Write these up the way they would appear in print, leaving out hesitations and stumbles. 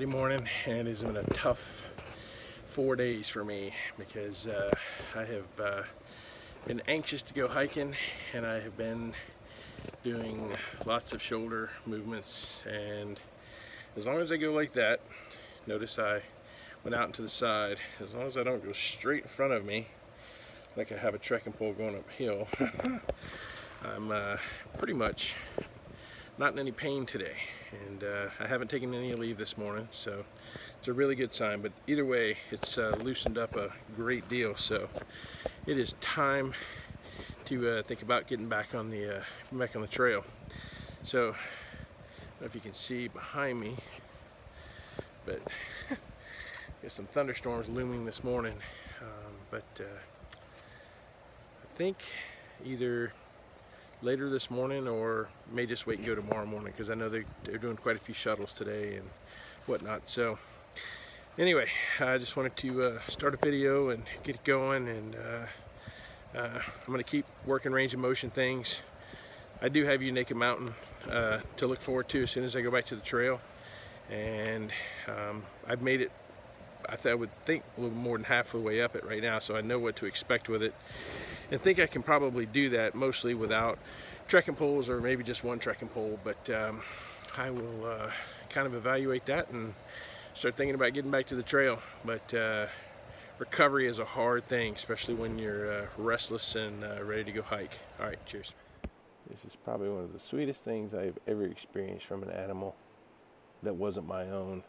morning, and it's been a tough 4 days for me because I have been anxious to go hiking, and I have been doing lots of shoulder movements, and as long as I go like that, notice I went out into the side, as long as I don't go straight in front of me like I have a trekking pole going uphill, I'm pretty much not in any pain today, and I haven't taken any leave this morning, so it's a really good sign. But either way, it's loosened up a great deal, so it is time to think about getting back on the trail. So I don't know if you can see behind me, but there's some thunderstorms looming this morning, but I think either later this morning or may just wait and go tomorrow morning, because I know they're doing quite a few shuttles today and whatnot. So anyway, I just wanted to start a video and get it going, and I'm going to keep working range of motion things. I do have Naked Mountain to look forward to as soon as I go back to the trail, and I've made it, I would think, a little more than half the way up it right now, so I know what to expect with it, and think I can probably do that mostly without trekking poles, or maybe just one trekking pole. But I will kind of evaluate that and start thinking about getting back to the trail. But recovery is a hard thing, especially when you're restless and ready to go hike. All right, cheers. This is probably one of the sweetest things I've ever experienced from an animal that wasn't my own.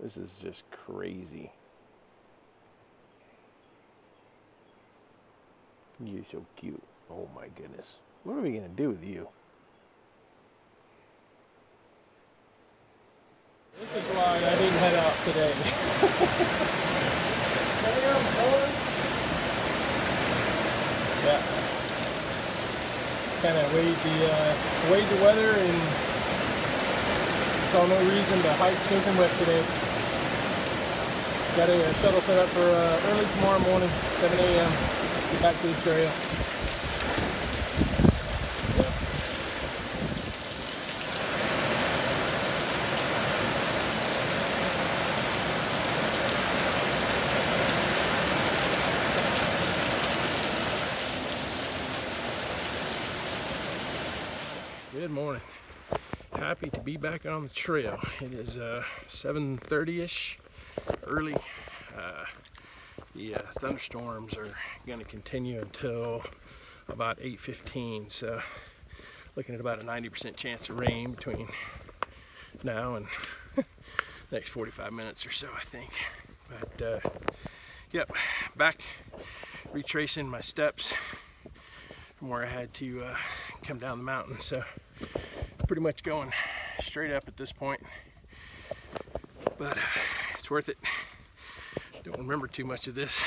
This is just crazy. You're so cute. Oh my goodness. What are we gonna do with you? This is why I didn't head out today. Yeah. Kind of weighed the weather, and saw no reason to hike soaking wet today. Got a shuttle set up for early tomorrow morning, 7 a.m. Get back to the trail. Yeah. Good morning. Happy to be back on the trail. It is 7:30ish, early. The thunderstorms are going to continue until about 8:15, so looking at about a 90% chance of rain between now and the next 45 minutes or so, I think. But yep, back retracing my steps from where I had to come down the mountain, so pretty much going straight up at this point, but it's worth it. Don't remember too much of this,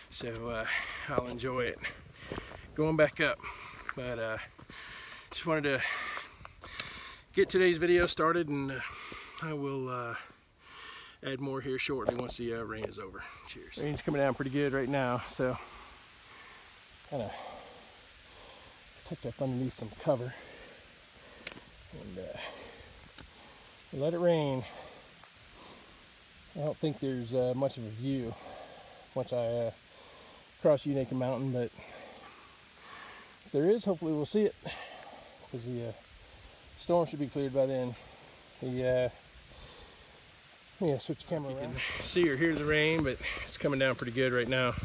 so I'll enjoy it going back up. But just wanted to get today's video started, and I will add more here shortly once the rain is over. Cheers. Rain's coming down pretty good right now, so kind of tucked up underneath some cover, and let it rain. I don't think there's much of a view once I cross Naked Mountain, but if there is, hopefully we'll see it, because the storm should be cleared by then. Let me switch the camera around. You can see or hear the rain, but it's coming down pretty good right now.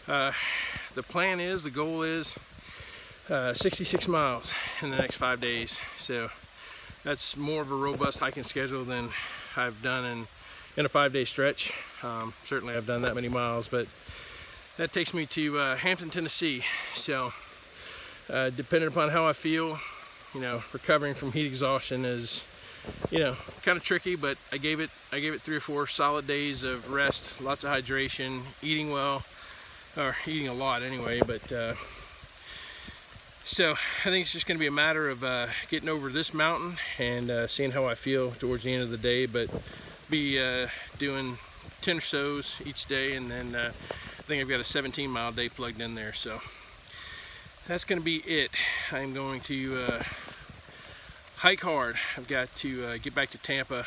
The plan is, the goal is 66 miles in the next 5 days, so that's more of a robust hiking schedule than I've done in a 5-day stretch. Certainly I've done that many miles, but that takes me to Hampton, Tennessee. So depending upon how I feel, recovering from heat exhaustion is, kind of tricky, but I gave it 3 or 4 solid days of rest, lots of hydration, eating well, or eating a lot anyway. But so I think it's just going to be a matter of getting over this mountain and seeing how I feel towards the end of the day. But be doing 10 or so's each day, and then I think I've got a 17-mile day plugged in there, so that's going to be it. I'm going to hike hard. I've got to get back to Tampa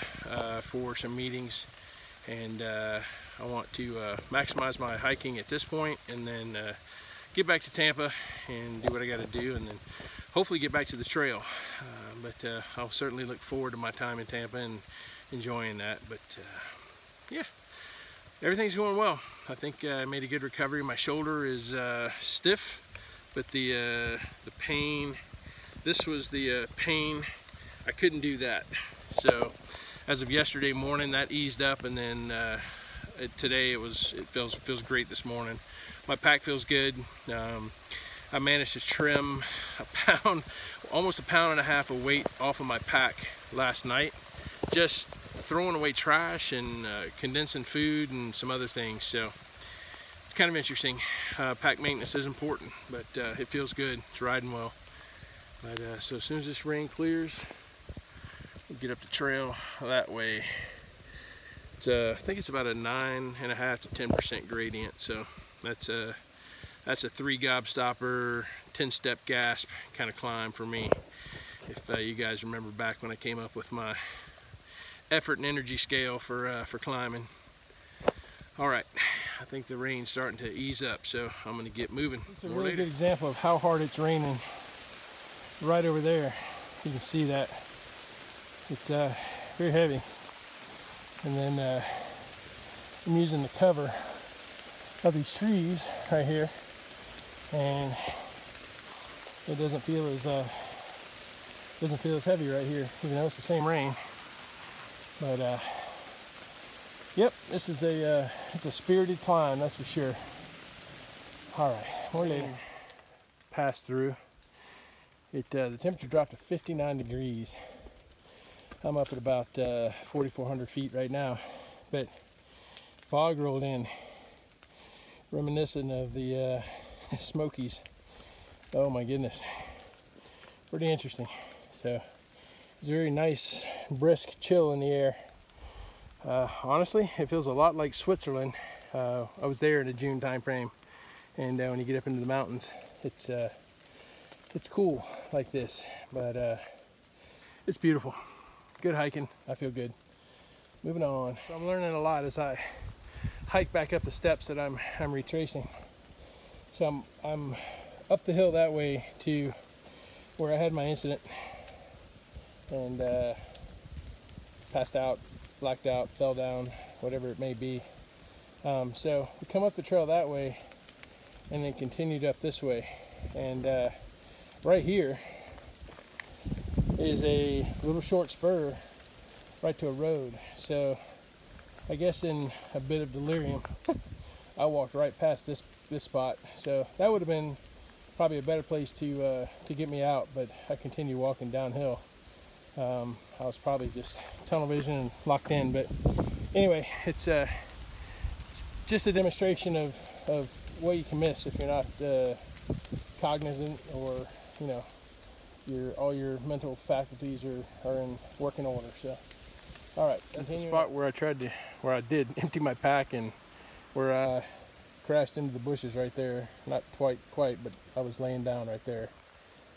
for some meetings, and I want to maximize my hiking at this point, and then get back to Tampa and do what I got to do, and then hopefully get back to the trail. But I'll certainly look forward to my time in Tampa and enjoying that. But yeah, everything's going well. I think I made a good recovery. My shoulder is stiff, but the pain, this was the pain, I couldn't do that. So as of yesterday morning, that eased up, and then today it feels great this morning. My pack feels good. I managed to trim almost a pound and a half of weight off of my pack last night, just throwing away trash and condensing food and some other things. So it's kind of interesting. Pack maintenance is important, but it feels good. It's riding well. But so as soon as this rain clears, we'll get up the trail that way. It's I think it's about a 9.5 to 10% gradient. So that's a 3 gobstopper, 10-step gasp kind of climb for me. If you guys remember back when I came up with my effort and energy scale for climbing. All right, I think the rain's starting to ease up, so I'm gonna get moving. It's a really good example of how hard it's raining right over there. You can see that. It's very heavy. And then I'm using the cover of these trees right here, and it doesn't feel as heavy right here, even though it's the same rain. But yep, this is it's a spirited climb, that's for sure. All right, more later. Pass through. The temperature dropped to 59 degrees. I'm up at about 4,400 feet right now, but fog rolled in, reminiscent of the Smokies. Oh my goodness, pretty interesting. So it's a very nice, brisk chill in the air. Honestly, it feels a lot like Switzerland. I was there in the June time frame, and when you get up into the mountains, it's cool like this, but it's beautiful. Good hiking. I feel good. Moving on. So I'm learning a lot as I hike back up the steps that I'm retracing. So I'm up the hill that way to where I had my incident, and passed out, blacked out, fell down, whatever it may be. So we come up the trail that way and then continued up this way, and right here is a little short spur right to a road. So I guess in a bit of delirium I walked right past this spot. So that would have been probably a better place to get me out, but I continued walking downhill. I was probably just tunnel vision and locked in, but anyway, it's just a demonstration of what you can miss if you're not cognizant, or you know, all your mental faculties are in working order. So all right, that's the spot where I did empty my pack, and where I crashed into the bushes right there. Not quite, but I was laying down right there.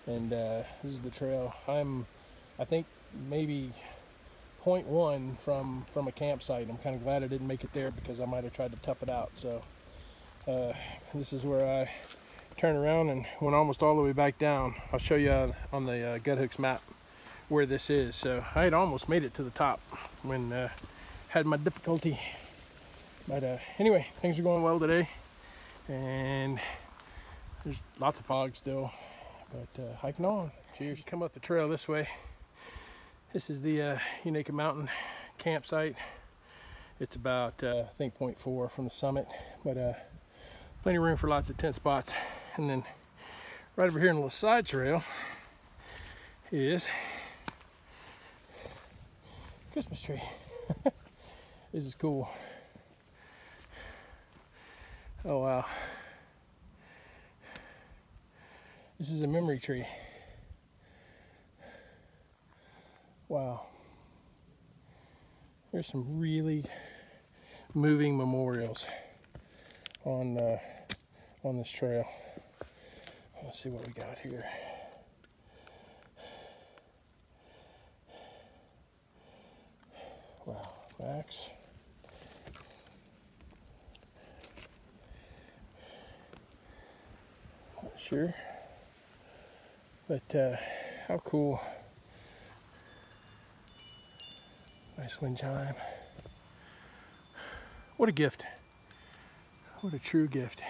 And this is the trail. I think maybe 0.1 from a campsite. I'm kind of glad I didn't make it there, because I might have tried to tough it out. So this is where I turned around and went almost all the way back down. I'll show you on the Guthooks map where this is. So I had almost made it to the top when had my difficulty. But anyway, things are going well today, and there's lots of fog still, but hiking on. Cheers. Come up the trail this way. This is the Unica Mountain campsite. It's about I think 0.4 from the summit, but plenty of room for lots of tent spots. And then right over here in a little side trail is Christmas tree. This is cool. Oh wow. This is a memory tree. Wow. There's some really moving memorials on this trail. Let's see what we got here. Wow, Max. Not sure, but how cool. Nice wind chime. What a gift. What a true gift.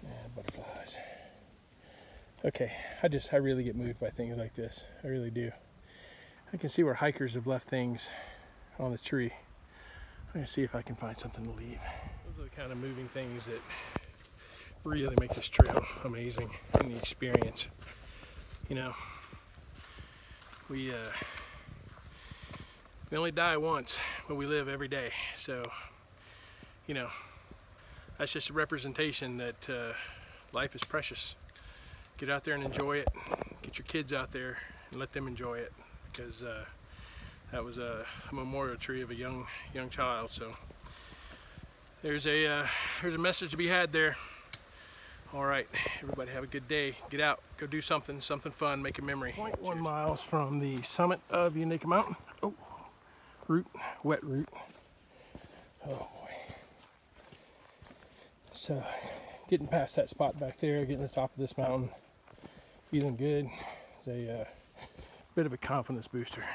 And butterflies. Okay, I really get moved by things like this. I really do. I can see where hikers have left things on the tree. I'm gonna see if I can find something to leave. Those are the kind of moving things that really make this trail amazing in the experience. You know, we only die once, but we live every day. So, you know, that's just a representation that life is precious. Get out there and enjoy it. Get your kids out there and let them enjoy it, because that was a memorial tree of a young child. So there's a message to be had there. All right, everybody have a good day. Get out, go do something fun, make a memory. 0.1 miles from the summit of Unica Mountain. Oh, root, wet root. Oh boy. So getting past that spot back there, getting to the top of this mountain, feeling good. It's a bit of a confidence booster.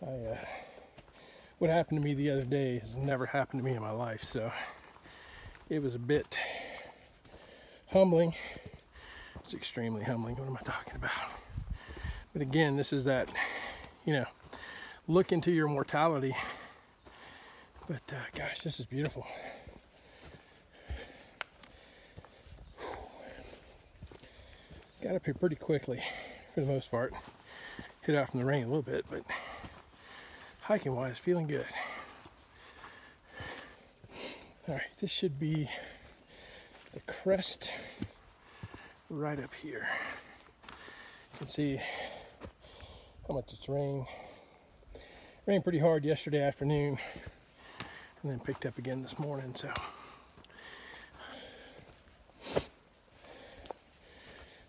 What happened to me the other day has never happened to me in my life, so it was a bit humbling. It's extremely humbling. What am I talking about? But again, this is that, you know, look into your mortality. But gosh, this is beautiful. Got up here pretty quickly for the most part. Hit out from the rain a little bit, but hiking wise, feeling good. All right, this should be the crest right up here. You can see how much it's rained. Rained pretty hard yesterday afternoon, and then picked up again this morning. So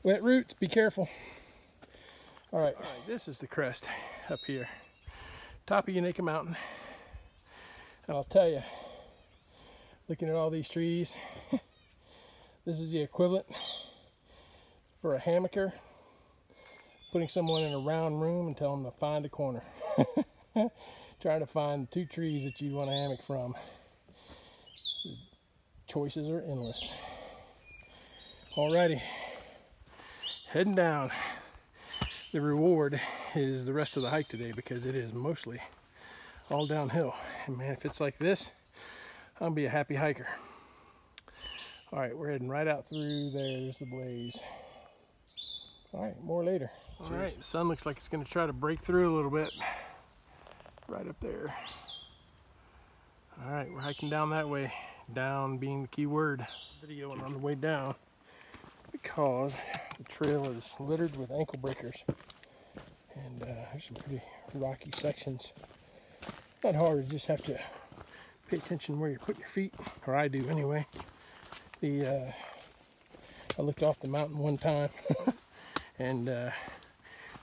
wet roots, be careful. All right, this is the crest up here, top of Unica Mountain. And I'll tell you, looking at all these trees, this is the equivalent for a hammocker putting someone in a round room and telling them to find a corner. Trying to find 2 trees that you want a hammock from. The choices are endless. Alrighty, heading down. The reward is the rest of the hike today, because it is mostly all downhill. And man, if it's like this, I'll be a happy hiker. All right, we're heading right out through there. There's the blaze. All right, more later. All right, the sun looks like it's going to try to break through a little bit. Right up there. All right, we're hiking down that way. Down being the key word. Video on the way down, because the trail is littered with ankle breakers. And there's some pretty rocky sections. Not hard, you just have to pay attention where you're putting your feet, or I do anyway. I looked off the mountain one time and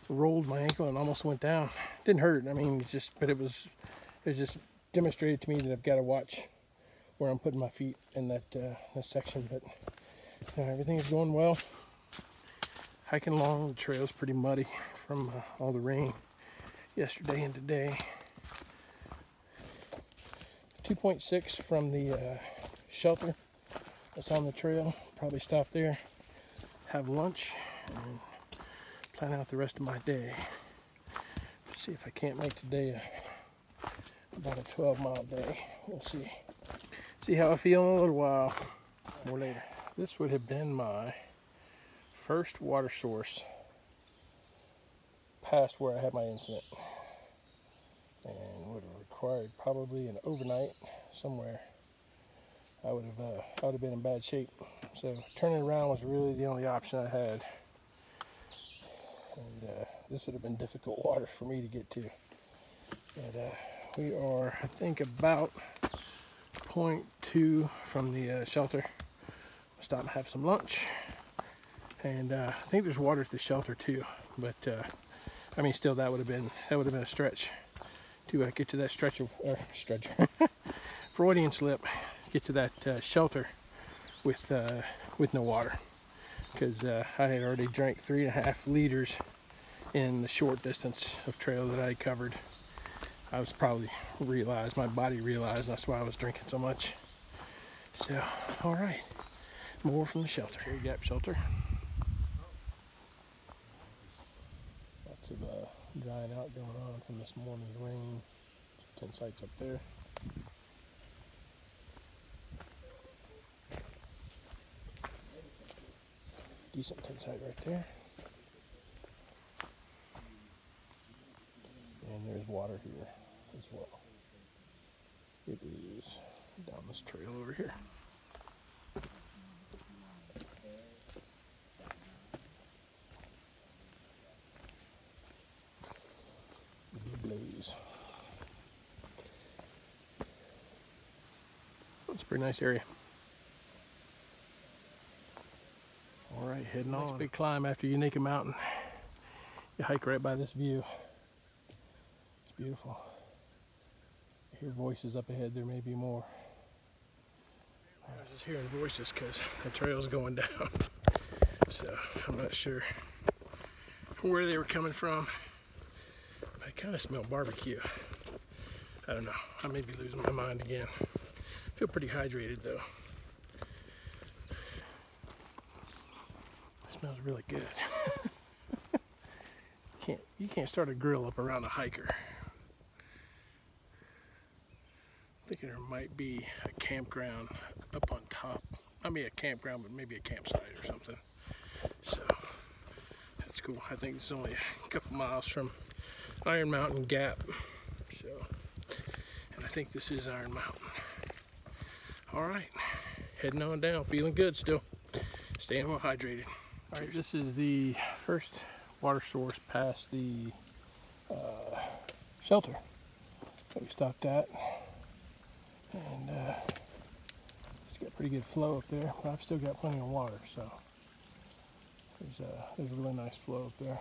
rolled my ankle and almost went down. Didn't hurt, I mean, it was just demonstrated to me that I've got to watch where I'm putting my feet in that section. But everything is going well. Hiking along, the trail's pretty muddy from all the rain yesterday and today. 2.6 from the shelter that's on the trail. Probably stop there, have lunch, and plan out the rest of my day. See if I can't make today about a 12-mile day. We'll see. See how I feel in a little while. More later. This would have been my first water source past where I had my incident, and would have required probably an overnight somewhere. I would have been in bad shape. So turning around was really the only option I had, and this would have been difficult water for me to get to. But we are, I think, about 0.2 from the shelter. Stop and have some lunch, And I think there's water at the shelter too, but I mean, still, that would have been a stretch to get to that Freudian slip, get to that shelter with no water, because I had already drank 3.5 liters in the short distance of trail that I had covered. I was probably my body realized that's why I was drinking so much. So, all right, more from the shelter. Cherry Gap shelter. Lots of drying out going on from this morning's rain. Tent sites up there. Decent tent site right there. And there's water here as well. It is down this trail over here. Blaze. It's a pretty nice area. All right, heading on. Next big climb after Unica Mountain. You hike right by this view. It's beautiful. I hear voices up ahead. There may be more. I was just hearing voices because the trail's going down. So I'm not sure where they were coming from. But I kind of smell barbecue. I don't know. I may be losing my mind again. I feel pretty hydrated though. It smells really good. You can't start a grill up around a hiker. I'm thinking there might be a campground up on top. I mean a campground, but maybe a campsite or something. So that's cool. I think it's only a couple miles from Iron Mountain Gap. So, and I think this is Iron Mountain. All right, heading on down. Feeling good still. Staying well hydrated. All right, this is the first water source past the shelter that we stopped at, and it's got pretty good flow up there, but I've still got plenty of water, so there's a really nice flow up there.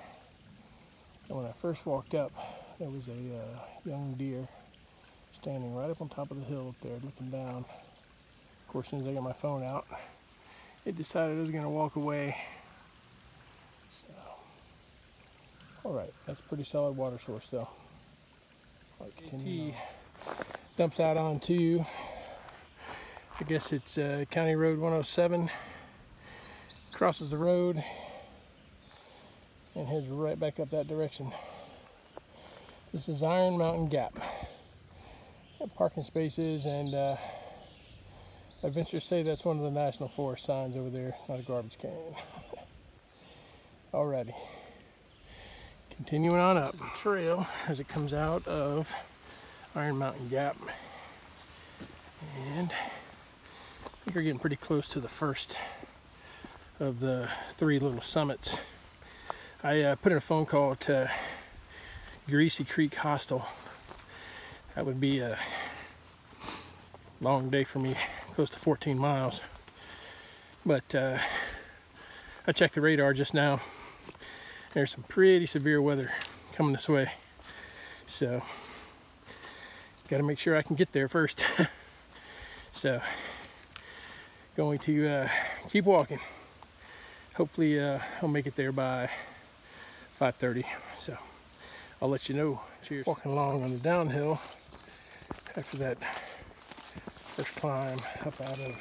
And when I first walked up, there was a young deer standing right up on top of the hill up there looking down. Of course, as soon as I got my phone out, it decided it was going to walk away. All right, that's a pretty solid water source though. He dumps out onto, I guess it's County Road 107, crosses the road and heads right back up that direction. This is Iron Mountain Gap. Got parking spaces, and I venture to say that's one of the National Forest signs over there, not a garbage can. Alrighty. Continuing on up the trail as it comes out of Iron Mountain Gap, and I think we're getting pretty close to the first of the 3 little summits. I put in a phone call to Greasy Creek Hostel. That would be a long day for me, close to 14 miles, but I checked the radar just now. There's some pretty severe weather coming this way, so got to make sure I can get there first. So going to keep walking. Hopefully I'll make it there by 5:30, so I'll let you know. Cheers. Walking along on the downhill after that first climb up out of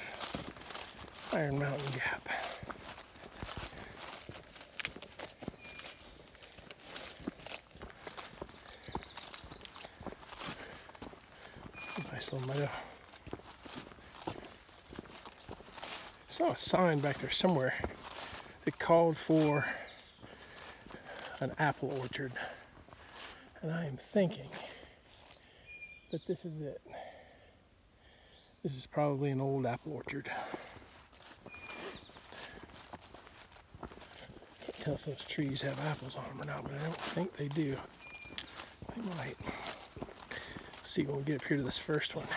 Iron Mountain Gap. Nice little meadow. Saw a sign back there somewhere that called for an apple orchard, and I am thinking that this is it. This is probably an old apple orchard. Can't tell if those trees have apples on them or not, but I don't think they do. They might. Let's see when we get up here to this first one.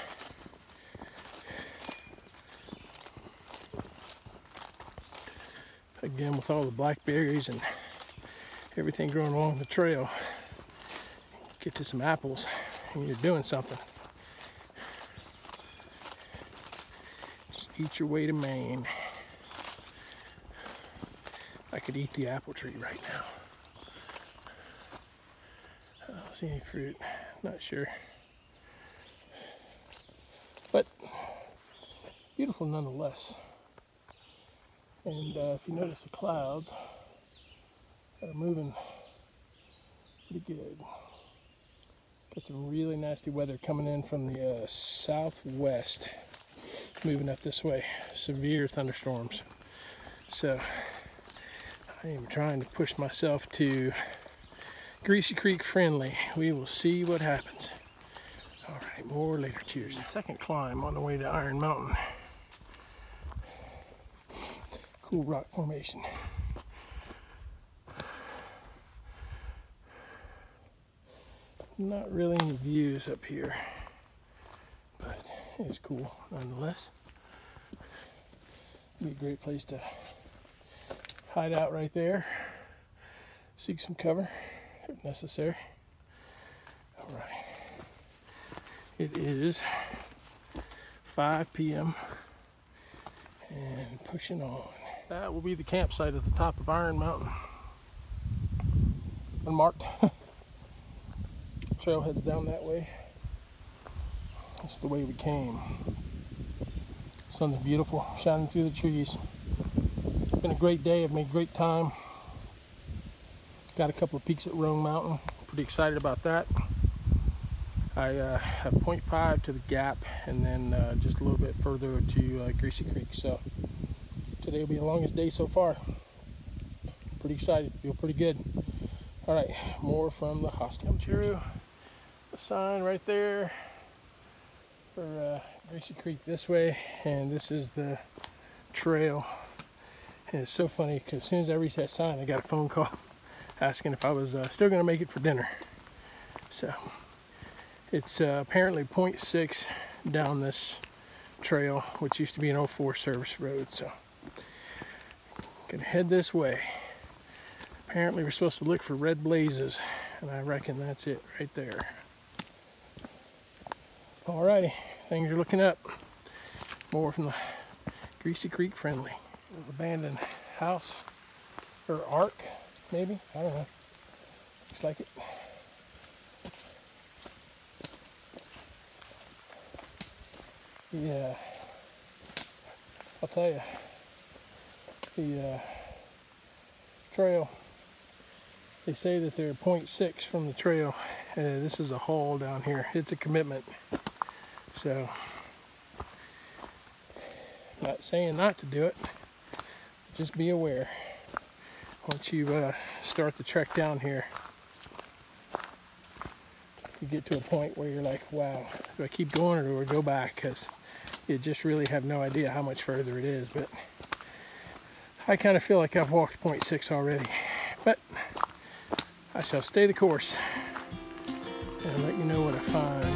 If again, with all the blackberries and everything growing along the trail, get to some apples and you're doing something. Just eat your way to Maine. I could eat the apple tree right now. I don't see any fruit, not sure. But beautiful nonetheless. And if you notice the clouds are moving pretty good. Got some really nasty weather coming in from the southwest, moving up this way. Severe thunderstorms. So I am trying to push myself to Greasy Creek friendly. We will see what happens. All right, more later. Cheers. Second climb on the way to Iron Mountain. Cool rock formation. Not really any views up here, but it's cool nonetheless. Be a great place to hide out right there, seek some cover if necessary. All right, it is 5 p.m. and pushing on. That will be the campsite at the top of Iron Mountain. Unmarked. Trail heads down that way. That's the way we came. Something beautiful shining through the trees. It's been a great day. I've made great time. Got a couple of peaks at Roan Mountain. Pretty excited about that. I have 0.5 to the gap, and then just a little bit further to Greasy Creek. So today will be the longest day so far. Pretty excited. Feel pretty good. All right, more from the hostel. Come through the sign right there for Greasy Creek this way, and this is the trail. And it's so funny because as soon as I reached that sign, I got a phone call asking if I was still going to make it for dinner. So it's apparently 0.6 down this trail, which used to be an 04 service road. So gonna head this way. Apparently we're supposed to look for red blazes, and I reckon that's it right there. Alrighty, things are looking up. More from the Greasy Creek friendly. Abandoned house, or ark, maybe, I don't know. Looks like it. Yeah, I'll tell you, the trail, they say that they're 0.6 from the trail. This is a haul down here. It's a commitment. So, not saying not to do it, just be aware. Once you start the trek down here, you get to a point where you're like, wow, do I keep going or do I go back? Because you just really have no idea how much further it is. But I kind of feel like I've walked 0.6 already. But I shall stay the course and let you know what I find.